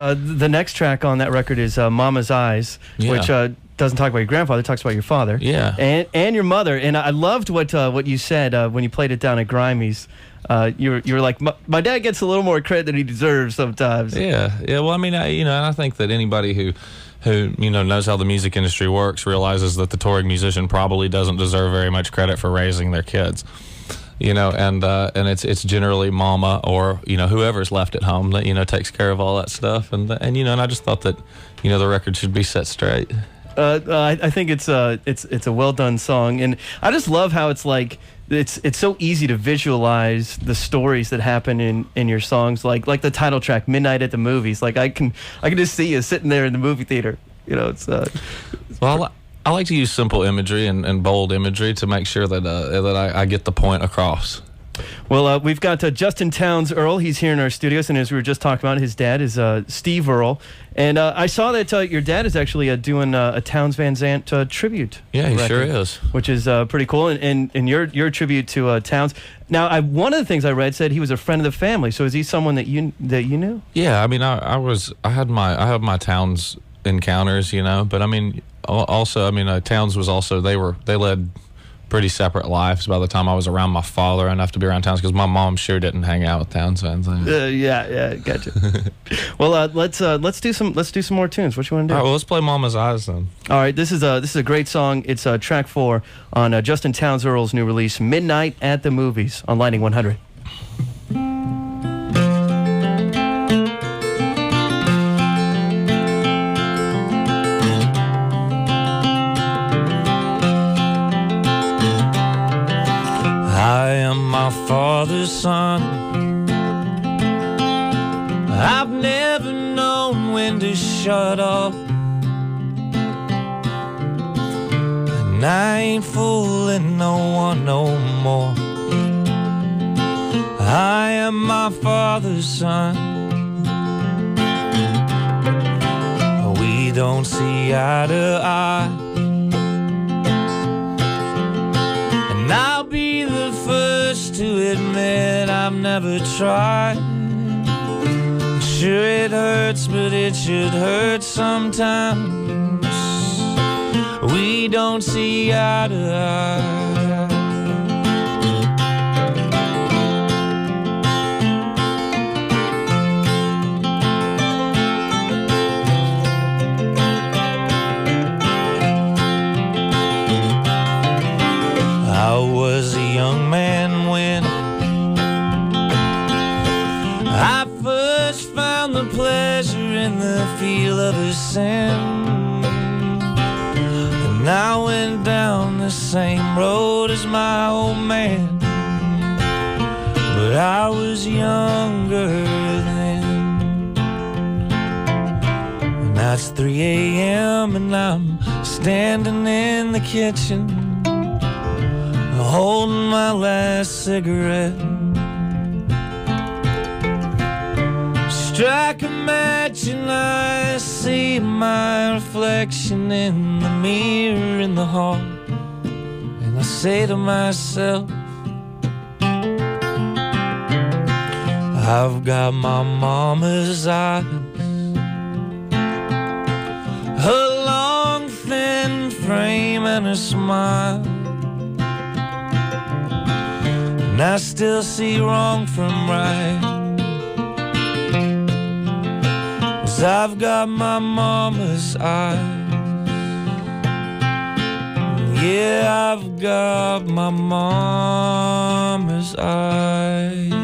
The next track on that record is Mama's Eyes, which doesn't talk about your grandfather, it talks about your father. Yeah. And your mother. And I loved what you said when you played it down at Grimey's. You were like, my dad gets a little more credit than he deserves sometimes. Yeah. Well, I mean, I think that anybody who knows how the music industry works realizes that the touring musician probably doesn't deserve very much credit for raising their kids. And it's generally mama or whoever's left at home that takes care of all that stuff, and I just thought that the record should be set straight. I think it's a well done song, and I just love how it's like it's so easy to visualize the stories that happen in your songs, like the title track "Midnight at the Movies." Like I can just see you sitting there in the movie theater. It's well. I like to use simple imagery and bold imagery to make sure that I get the point across. Well, we've got Justin Townes Earle. He's here in our studios, and as we were just talking about, his dad is Steve Earle. And I saw that your dad is actually doing a Townes Van Zandt tribute. Yeah, he record, sure is. Which is pretty cool. And your tribute to Townes. Now, one of the things I read said he was a friend of the family. So is he someone that you knew? Yeah, I mean, I had my Townes encounters, but I mean. Also, I mean, Townes was also they led pretty separate lives by the time I was around my father enough to be around Townes, because my mom sure didn't hang out with Townes fans. Yeah, gotcha. Well, let's do some more tunes. What you want to do? All right, well, let's play Mama's Eyes then. All right, this is a great song. It's track 4 on Justin Townes Earle's new release, "Midnight at the Movies" on Lightning 100. I am my father's son. I've never known when to shut up, and I ain't fooling no one no more. I am my father's son. We don't see eye to eye, and I'll be the first to admit I've never tried. Sure it hurts, but it should hurt sometimes. We don't see eye to eye. I was a young man when I first found the pleasure in the feel of a sin, and I went down the same road as my old man, but I was younger then. And now it's 3 a.m. and I'm standing in the kitchen, holding my last cigarette. Strike a match and I see my reflection in the mirror in the hall, and I say to myself, I've got my mama's eyes, her long thin frame and her smile, and I still see wrong from right. I've got my mama's eyes. Yeah, I've got my mama's eyes.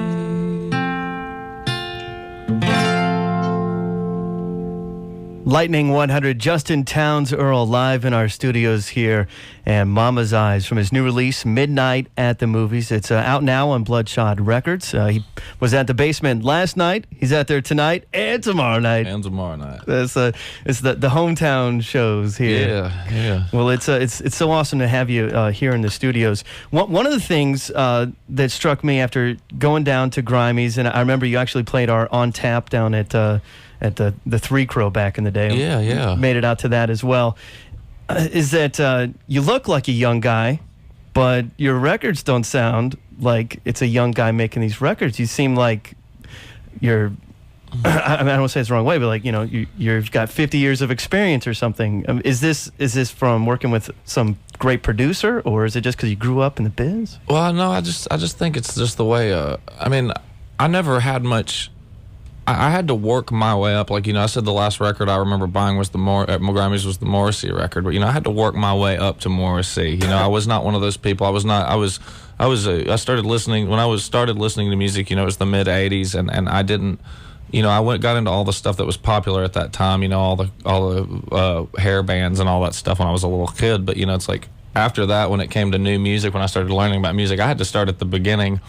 Lightning 100, Justin Townes Earle live in our studios here, and Mama's Eyes from his new release, Midnight at the Movies. It's out now on Bloodshot Records. He was at the Basement last night. He's out there tonight and tomorrow night. And tomorrow night. It's the hometown shows here. Yeah. Well, it's so awesome to have you here in the studios. One of the things that struck me after going down to Grimey's, and I remember you actually played our On Tap down at the Three Crow back in the day. Yeah. Made it out to that as well. Is that you look like a young guy, but your records don't sound like it's a young guy making these records. You seem like you're I don't want to say it's the wrong way, but like, you know, you've got 50 years of experience or something. Is this from working with some great producer, or is it just because you grew up in the biz? Well, no, I just think it's just the way. I mean, I never had much. I had to work my way up. Like, you know, I said the last record I remember buying was at Grammys was the Morrissey record. But, you know, I had to work my way up to Morrissey. You know, I was not one of those people. I started listening, when I started listening to music, you know, it was the mid 80s, and I didn't, you know, got into all the stuff that was popular at that time, you know, all the hair bands and all that stuff when I was a little kid. But, you know, it's like after that, when it came to new music, when I started learning about music, I had to start at the beginning,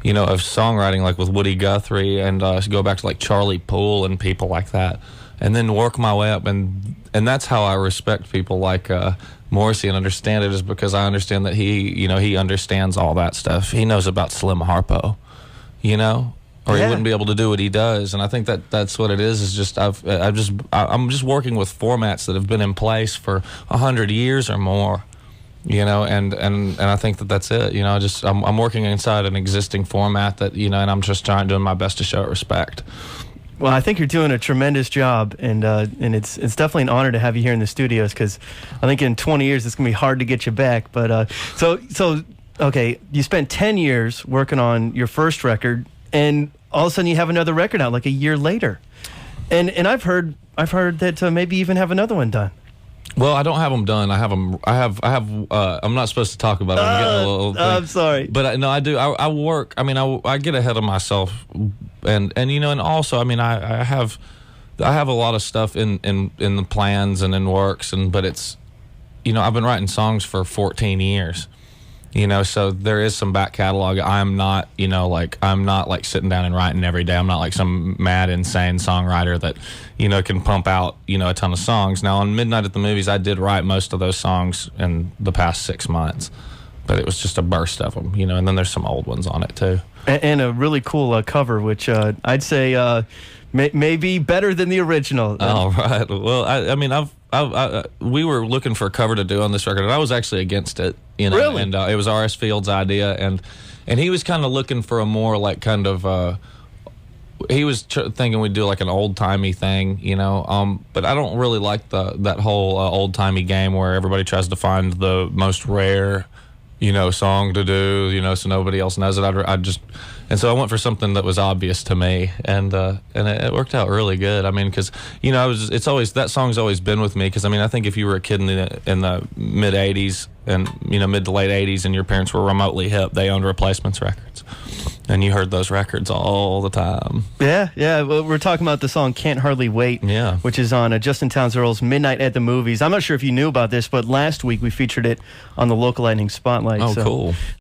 you know, of songwriting, like with Woody Guthrie, and go back to like Charlie Poole and people like that, and then work my way up. And that's how I respect people like Morrissey and understand it, is because I understand that he understands all that stuff. He knows about Slim Harpo, you know, or he wouldn't be able to do what he does. And I think that's what it is. Is just I'm just working with formats that have been in place for 100 years or more. You know, and I think that's it. You know, I'm working inside an existing format that, you know, and I'm just doing my best to show it respect. Well, I think you're doing a tremendous job, and it's definitely an honor to have you here in the studios, because I think in 20 years it's gonna be hard to get you back. But so okay, you spent 10 years working on your first record, and all of a sudden you have another record out like a year later, and I've heard that maybe even have another one done. Well, I don't have them done. I have them. I have. I'm not supposed to talk about it. I'm getting a little thing. I'm sorry, but no, I do. I work. I mean, I get ahead of myself, and you know, and also, I mean, I have a lot of stuff in the plans and in works, but it's, you know, I've been writing songs for 14 years. You know, so there is some back catalog. I'm not like sitting down and writing every day. I'm not like some mad, insane songwriter that, you know, can pump out, you know, a ton of songs. Now, on Midnight at the Movies, I did write most of those songs in the past 6 months, but it was just a burst of them, you know, and then there's some old ones on it too. And a really cool cover, which I'd say may be better than the original. Oh, right. Well, I mean, we were looking for a cover to do on this record, and I was actually against it. You know, really? And it was R.S. Field's idea, and he was kind of looking for a more like kind of. He was thinking we'd do like an old timey thing, you know. But I don't really like that whole old timey game where everybody tries to find the most rare, you know, song to do, you know, so nobody else knows it. And so I went for something that was obvious to me, and it worked out really good. I mean, because, you know, that song's always been with me, because I mean, I think if you were a kid in the mid '80s and, you know, mid to late '80s, and your parents were remotely hip, they owned Replacements records, and you heard those records all the time. Yeah. Well, we're talking about the song "Can't Hardly Wait," which is on Justin Townes Earle's "Midnight at the Movies." I'm not sure if you knew about this, but last week we featured it on the Local Lightning Spotlight. Oh, so. Cool.